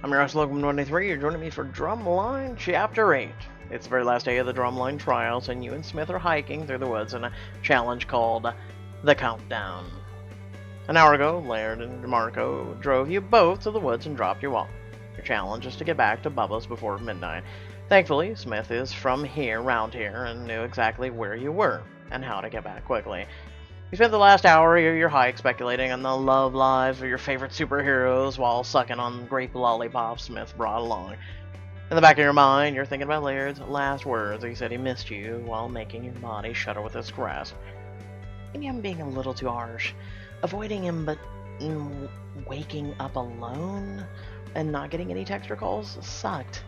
I'm your host, Logan23. You're joining me for Drumline Chapter 8. It's the very last day of the Drumline trials, and you and Smith are hiking through the woods in a challenge called The Countdown. An hour ago, Laird and Marco drove you both to the woods and dropped you off. Your challenge is to get back to Bubba's before midnight. Thankfully, Smith is from around here, and knew exactly where you were and how to get back quickly. You spent the last hour of your hike speculating on the love lives of your favorite superheroes while sucking on grape lollipops Smith brought along. In the back of your mind, you're thinking about Laird's last words. He said he missed you while making your body shudder with his grasp. Maybe I'm being a little too harsh. Avoiding him, but waking up alone and not getting any text or calls sucked.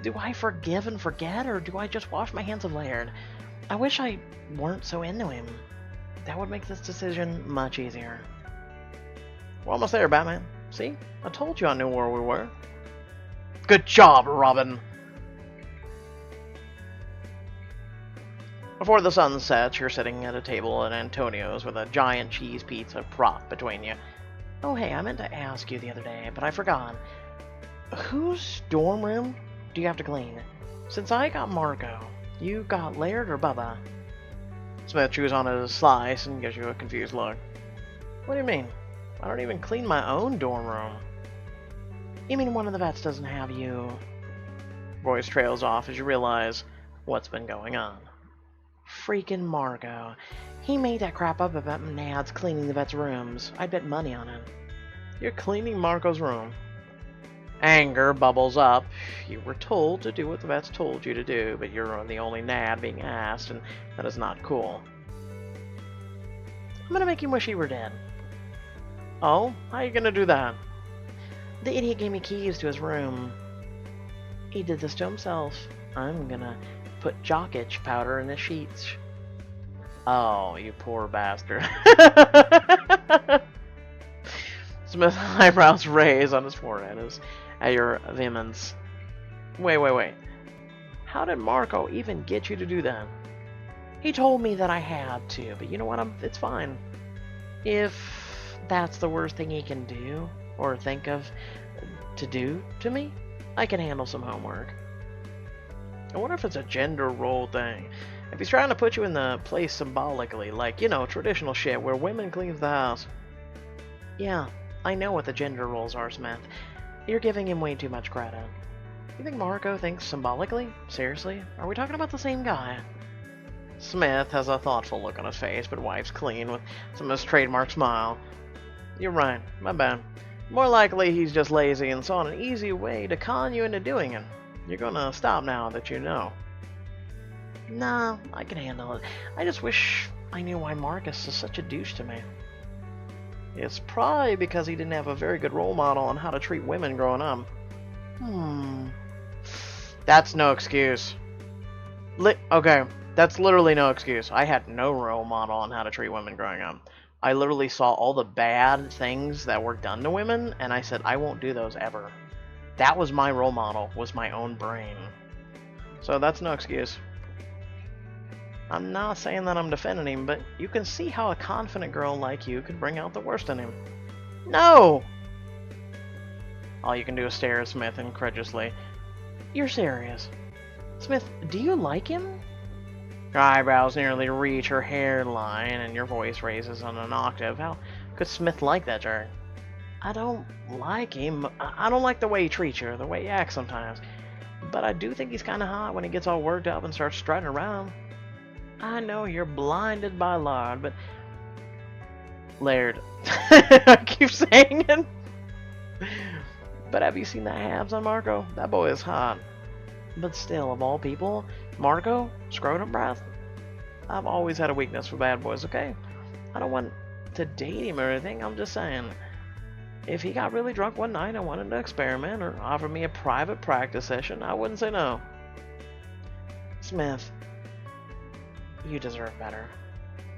Do I forgive and forget, or do I just wash my hands of Laird? I wish I weren't so into him. That would make this decision much easier. We're almost there, Batman. See? I told you I knew where we were. Good job, Robin! Before the sun sets, you're sitting at a table at Antonio's with a giant cheese pizza prop between you. Oh hey, I meant to ask you the other day, but I forgot. Whose dorm room do you have to clean? Since I got Marco, you got Laird or Bubba? Smith chews on his slice and gives you a confused look. What do you mean? I don't even clean my own dorm room. You mean one of the vets doesn't have you? Voice trails off as you realize what's been going on. Freaking Marco. He made that crap up about Nads cleaning the vet's rooms. I'd bet money on it. You're cleaning Marco's room. Anger bubbles up. You were told to do what the vets told you to do, but you're the only Nad being asked, and that is not cool. I'm gonna make him wish he were dead. Oh? How are you gonna do that? The idiot gave me keys to his room. He did this to himself. I'm gonna put jock itch powder in his sheets. Oh, you poor bastard. Smith's eyebrows raise on his forehead at your vehemence. Wait. How did Marco even get you to do that? He told me that I had to, but you know what? It's fine. If that's the worst thing he can do, or think of to do to me, I can handle some homework. I wonder if it's a gender role thing. If he's trying to put you in the place symbolically, like, you know, traditional shit where women clean the house. Yeah, I know what the gender roles are, Smith. You're giving him way too much credit. You think Marco thinks symbolically? Seriously? Are we talking about the same guy? Smith has a thoughtful look on his face, but wipes clean with some of his trademark smile. You're right, my bad. More likely he's just lazy and saw an easy way to con you into doing it. You're gonna stop now that you know. Nah, I can handle it. I just wish I knew why Marcus is such a douche to me. It's probably because he didn't have a very good role model on how to treat women growing up. That's no excuse. Okay, that's literally no excuse. I had no role model on how to treat women growing up. I literally saw all the bad things that were done to women, and I said, I won't do those ever. That was my role model, was my own brain. So that's no excuse. I'm not saying that I'm defending him, but you can see how a confident girl like you could bring out the worst in him. No! All you can do is stare at Smith incredulously. You're serious. Smith, do you like him? Your eyebrows nearly reach her hairline, and your voice raises on an octave. How could Smith like that jerk? I don't like him. I don't like the way he treats you, or the way he acts sometimes. But I do think he's kind of hot when he gets all worked up and starts strutting around. I know you're blinded by Laird, but... Laird. I keep saying it. But have you seen the abs on Marco? That boy is hot. But still, of all people, Marco, scrotum breath? I've always had a weakness for bad boys, okay? I don't want to date him or anything, I'm just saying. If he got really drunk one night and wanted to experiment or offer me a private practice session, I wouldn't say no. Smith, you deserve better.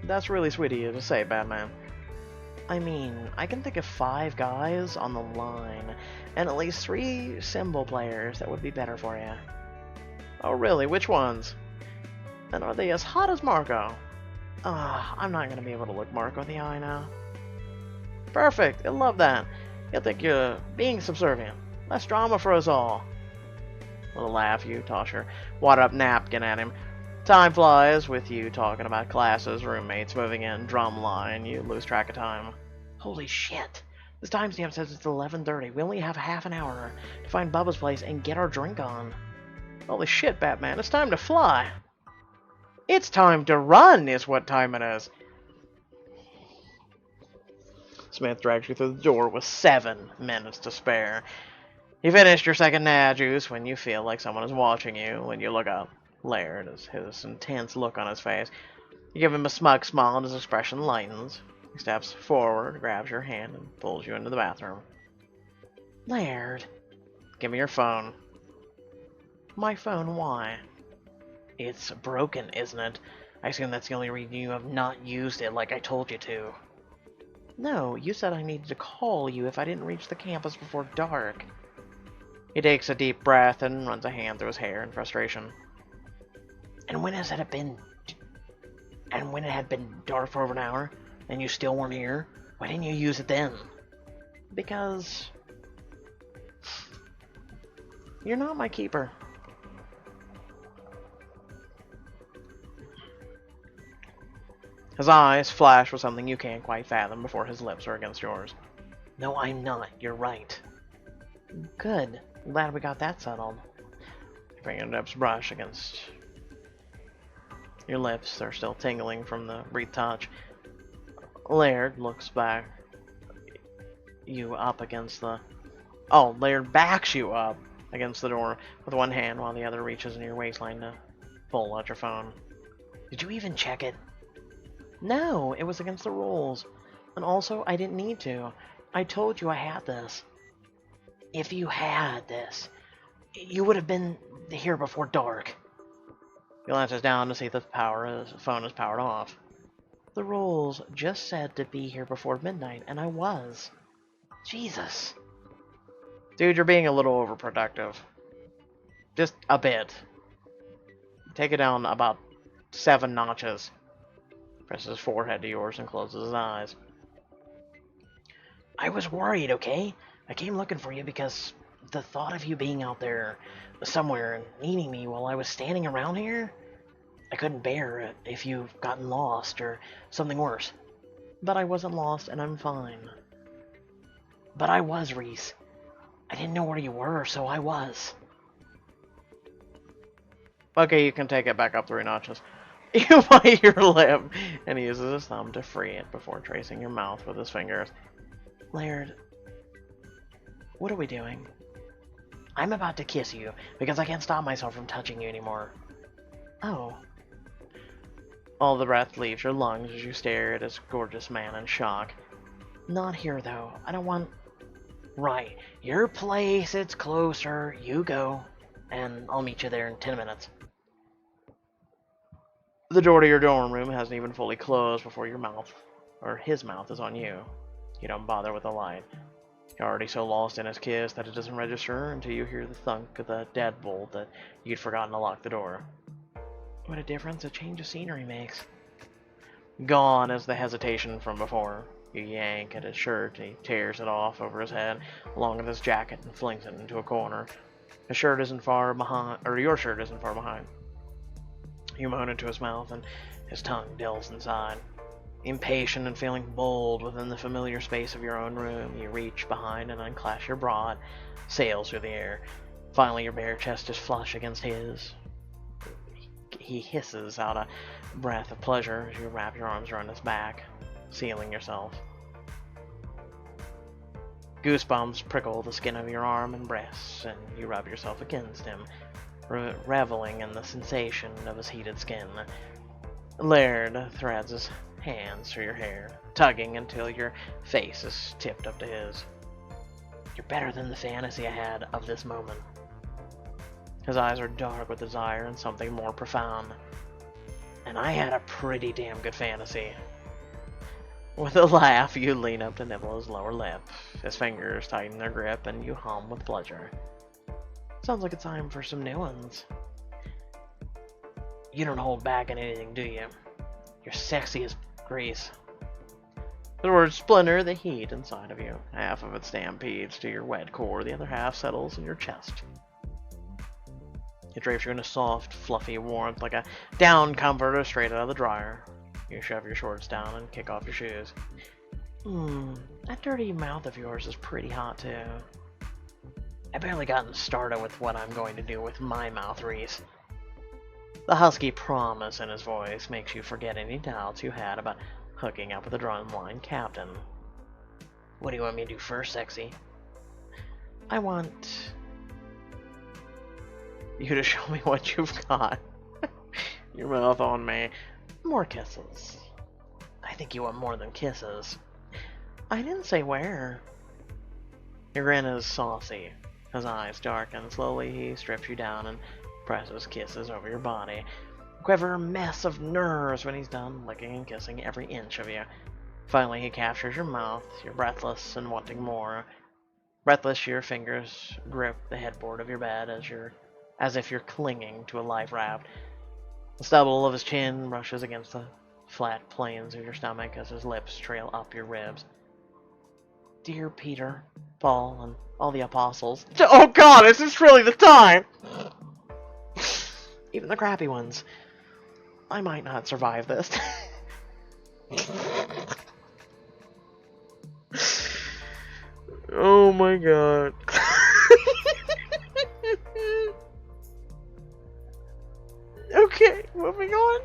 That's really sweet of you to say, Batman. I mean, I can think of 5 guys on the line, and at least 3 cymbal players that would be better for you. Oh really? Which ones? And are they as hot as Marco? I'm not gonna be able to look Marco in the eye now. Perfect, I love that. You'll think you're being subservient. Less drama for us all. With a laugh, you toss your wadded-up napkin at him. Time flies with you talking about classes, roommates, moving in, drumline. You lose track of time. Holy shit. This timestamp says it's 11:30. We only have half an hour to find Bubba's place and get our drink on. Holy shit, Batman. It's time to fly. It's time to run is what time it is. Smith drags you through the door with 7 minutes to spare. You finished your second nah juice when you feel like someone is watching you. When you look up, Laird is his intense look on his face. You give him a smug smile and his expression lightens. He steps forward, grabs your hand, and pulls you into the bathroom. Laird, give me your phone. My phone, why? It's broken, isn't it? I assume that's the only reason you have not used it like I told you to. No, you said I needed to call you if I didn't reach the campus before dark. He takes a deep breath and runs a hand through his hair in frustration. And when it had been dark for over an hour, and you still weren't here, why didn't you use it then? Because you're not my keeper. His eyes flash with something you can't quite fathom before his lips are against yours. No, I'm not. You're right. Good. Glad we got that settled. Your fingertips brush against your lips. They're still tingling from the brief touch. Laird looks back you up against the... Oh, Laird backs you up against the door with one hand while the other reaches in your waistline to pull out your phone. Did you even check it? No, it was against the rules. And also, I didn't need to. I told you I had this. If you had this, you would have been here before dark. He glances down to see that the phone is powered off. The rules just said to be here before midnight, and I was. Jesus. Dude, you're being a little overproductive. Just a bit. Take it down about 7 notches. Presses his forehead to yours and closes his eyes. I was worried, okay? I came looking for you because the thought of you being out there somewhere and needing me while I was standing around here, I couldn't bear it if you've gotten lost or something worse. But I wasn't lost and I'm fine. But I was, Reese. I didn't know where you were, so I was. Okay, you can take it back up 3 notches. You bite your lip, and he uses his thumb to free it before tracing your mouth with his fingers. Laird, what are we doing? I'm about to kiss you, because I can't stop myself from touching you anymore. Oh. All the breath leaves your lungs as you stare at this gorgeous man in shock. Not here, though. I don't want... Right. Your place, it's closer. You go. And I'll meet you there in 10 minutes. The door to your dorm room hasn't even fully closed before your mouth, or his mouth, is on you. You don't bother with the light. You're already so lost in his kiss that it doesn't register until you hear the thunk of the deadbolt that you'd forgotten to lock the door. What a difference a change of scenery makes. Gone is the hesitation from before. You yank at his shirt, he tears it off over his head, along with his jacket, and flings it into a corner. His shirt isn't far behind, or your shirt isn't far behind. You moan into his mouth, and his tongue delves inside. Impatient and feeling bold within the familiar space of your own room, you reach behind and unclasp your bra, sails through the air. Finally, your bare chest is flush against his. He hisses out a breath of pleasure as you wrap your arms around his back, sealing yourself. Goosebumps prickle the skin of your arm and breasts, and you rub yourself against him, reveling in the sensation of his heated skin. Laird threads his hands through your hair, tugging until your face is tipped up to his. You're better than the fantasy I had of this moment. His eyes are dark with desire and something more profound. And I had a pretty damn good fantasy. With a laugh, you lean up to nibble his lower lip. His fingers tighten their grip, and you hum with pleasure. Sounds like it's time for some new ones. You don't hold back on anything, do you? You're sexy as grease. The words splinter the heat inside of you. Half of it stampedes to your wet core, the other half settles in your chest. It drapes you in a soft, fluffy warmth like a down comforter straight out of the dryer. You shove your shorts down and kick off your shoes. That dirty mouth of yours is pretty hot too. I've barely gotten started with what I'm going to do with my mouth, Reese. The husky promise in his voice makes you forget any doubts you had about hooking up with the Drumline captain. What do you want me to do first, sexy? I want you to show me what you've got. Your mouth on me. More kisses. I think you want more than kisses. I didn't say where. Your grin is saucy. His eyes darken. Slowly he strips you down and presses kisses over your body. Quiver a mess of nerves when he's done licking and kissing every inch of you. Finally he captures your mouth. You're breathless and wanting more. Breathless, your fingers grip the headboard of your bed as if you're clinging to a life raft. The stubble of his chin brushes against the flat planes of your stomach as his lips trail up your ribs. Dear Peter, Paul, and all the apostles. Oh God, is this really the time? Even the crappy ones. I might not survive this. Oh my God. Okay, moving on.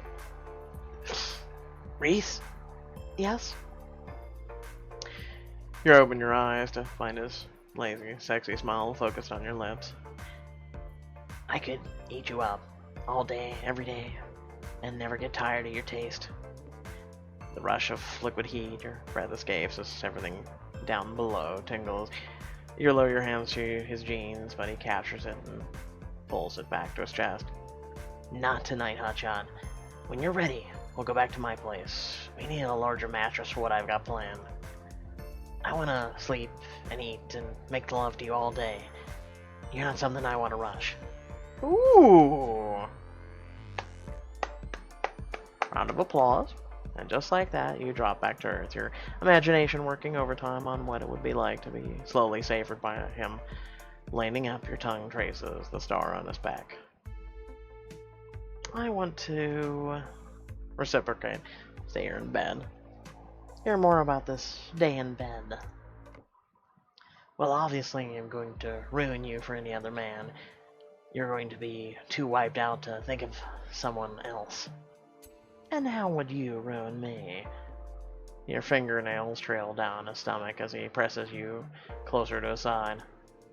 Reese? Yes? You open your eyes to find his lazy, sexy smile focused on your lips. I could eat you up all day, every day, and never get tired of your taste. The rush of liquid heat, your breath escapes as everything down below tingles. You lower your hands to his jeans, but he captures it and pulls it back to his chest. Not tonight, hotshot. When you're ready, we'll go back to my place. We need a larger mattress for what I've got planned. I want to sleep and eat and make love to you all day. You're not something I want to rush. Ooh! Round of applause. And just like that, you drop back to earth, your imagination working overtime on what it would be like to be slowly savored by him, laning up your tongue traces the star on his back. I want to reciprocate. Stay here in bed. Hear more about this day in bed. Well, obviously I'm going to ruin you for any other man. You're going to be too wiped out to think of someone else. And how would you ruin me? Your fingernails trail down his stomach as he presses you closer to his side.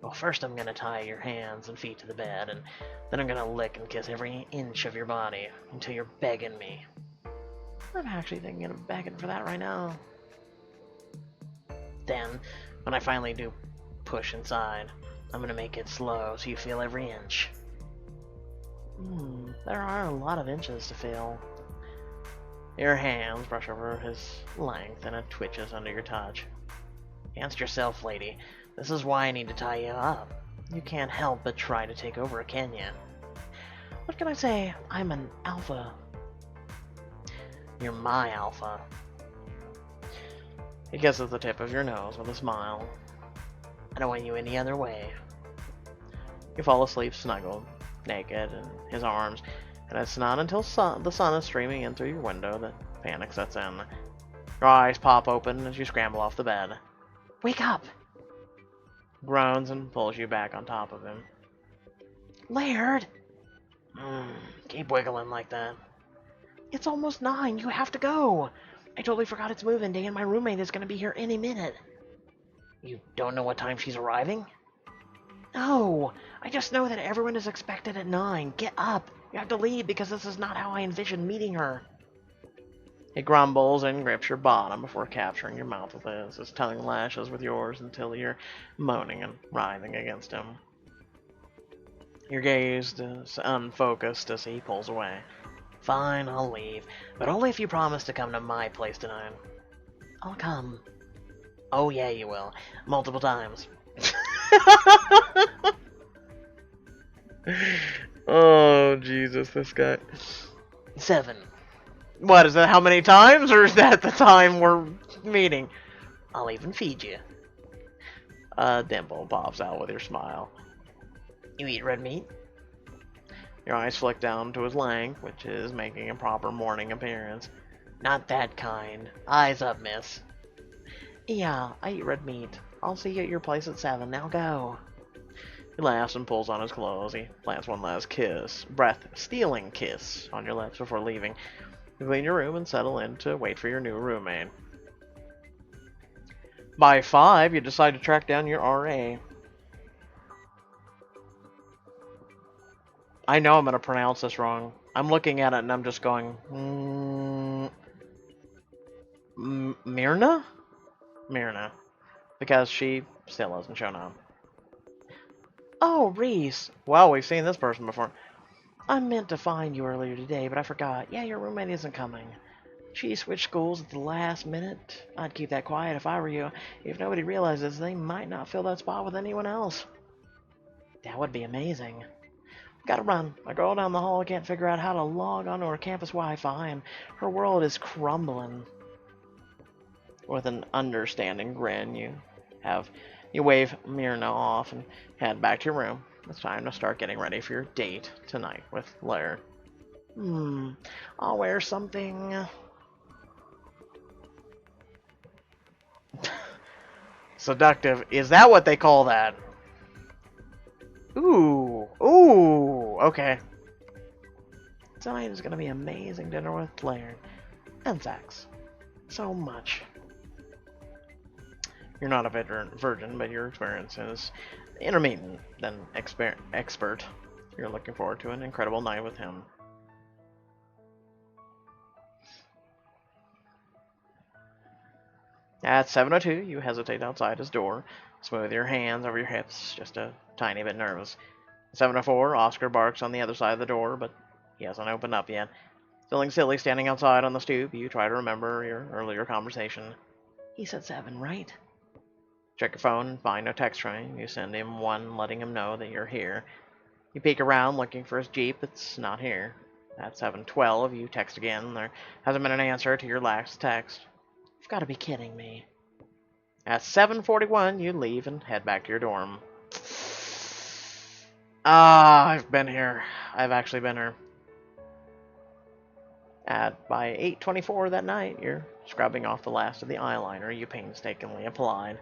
Well, first I'm gonna tie your hands and feet to the bed, and then I'm gonna lick and kiss every inch of your body until you're begging me. I'm actually thinking of begging for that right now. Then, when I finally do push inside, I'm gonna make it slow so you feel every inch. There are a lot of inches to feel. Your hands brush over his length and it twitches under your touch. Against yourself, lady. This is why I need to tie you up. You can't help but try to take over, can you? What can I say? I'm an alpha. You're my alpha. He kisses the tip of your nose with a smile. I don't want you any other way. You fall asleep snuggled, naked, in his arms, and it's not until the sun is streaming in through your window that panic sets in. Your eyes pop open as you scramble off the bed. Wake up! Groans and pulls you back on top of him. Laird! Keep wiggling like that. It's almost 9. You have to go. I totally forgot it's moving day and my roommate is going to be here any minute. You don't know what time she's arriving? No. I just know that everyone is expected at 9. Get up. You have to leave because this is not how I envisioned meeting her. He grumbles and grips your bottom before capturing your mouth with his tongue lashes with yours until you're moaning and writhing against him. Your gaze is unfocused as he pulls away. Fine, I'll leave, but only if you promise to come to my place tonight. I'll come. Oh yeah, you will. Multiple times. Oh, Jesus, this guy. 7. What, is that how many times, or is that the time we're first meeting. I'll even feed you. A dimple pops out with your smile. You eat red meat? Your eyes flick down to his leg, which is making a proper morning appearance. Not that kind. Eyes up, miss. Yeah, I eat red meat. I'll see you at your place at 7. Now go. He laughs and pulls on his clothes. He plants one last kiss, breath-stealing kiss, on your lips before leaving. You clean your room and settle in to wait for your new roommate. By 5, you decide to track down your RA. I know I'm going to pronounce this wrong. I'm looking at it and I'm just going, Myrna? Myrna. Because she still hasn't shown up. Oh, Reese. Well, we've seen this person before. I meant to find you earlier today, but I forgot. Yeah, your roommate isn't coming. She switched schools at the last minute. I'd keep that quiet if I were you. If nobody realizes, they might not fill that spot with anyone else. That would be amazing. Gotta run. A girl down the hall can't figure out how to log onto her campus Wi-Fi, and her world is crumbling. With an understanding grin, you wave Myrna off and head back to your room. It's time to start getting ready for your date tonight with Laird. I'll wear something seductive. Is that what they call that? Ooh, okay. Tonight is gonna be amazing dinner with Laird and Zax. So much. You're not a virgin, but your experience is intermittent than expert. You're looking forward to an incredible night with him. At 7:02, you hesitate outside his door, smooth your hands over your hips, just a tiny bit nervous. At 7:04, Oscar barks on the other side of the door, but he hasn't opened up yet. Feeling silly standing outside on the stoop, you try to remember your earlier conversation. He said 7, right? Check your phone and find no text from him. You send him one letting him know that you're here. You peek around looking for his Jeep. It's not here. At 7:12, you text again. There hasn't been an answer to your last text. You've got to be kidding me. At 7:41, you leave and head back to your dorm. I've been here. I've actually been here. By 8:24 that night, you're scrubbing off the last of the eyeliner you painstakingly applied.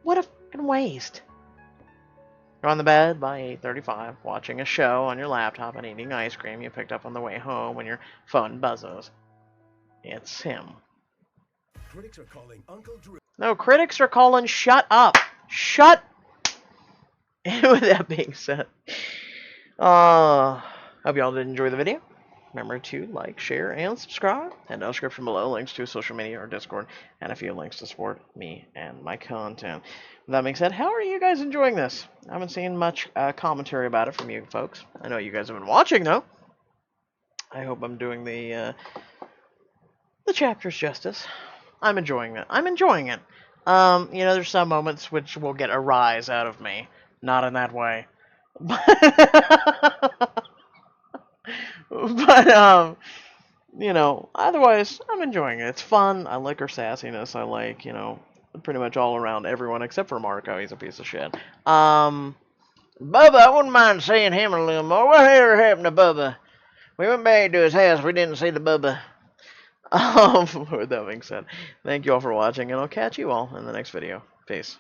What a fucking waste. You're on the bed by 8:35, watching a show on your laptop and eating ice cream you picked up on the way home when your phone buzzes. It's him. Critics are calling Uncle Drew. No, critics are calling shut up. Shut. With that being said, hope y'all did enjoy the video. Remember to like, share, and subscribe. And no description below links to social media or Discord, and a few links to support me and my content. With that being said, how are you guys enjoying this? I haven't seen much commentary about it from you folks. I know you guys have been watching, though. I hope I'm doing the chapters justice. I'm enjoying it. I'm enjoying it. You know, there's some moments which will get a rise out of me. Not in that way. But, you know, otherwise, I'm enjoying it. It's fun. I like her sassiness. I like, you know, pretty much all around everyone except for Marco. He's a piece of shit. Bubba, I wouldn't mind seeing him a little more. Whatever happened to Bubba? We went back to his house. We didn't see the Bubba. With that being said, thank you all for watching, and I'll catch you all in the next video. Peace.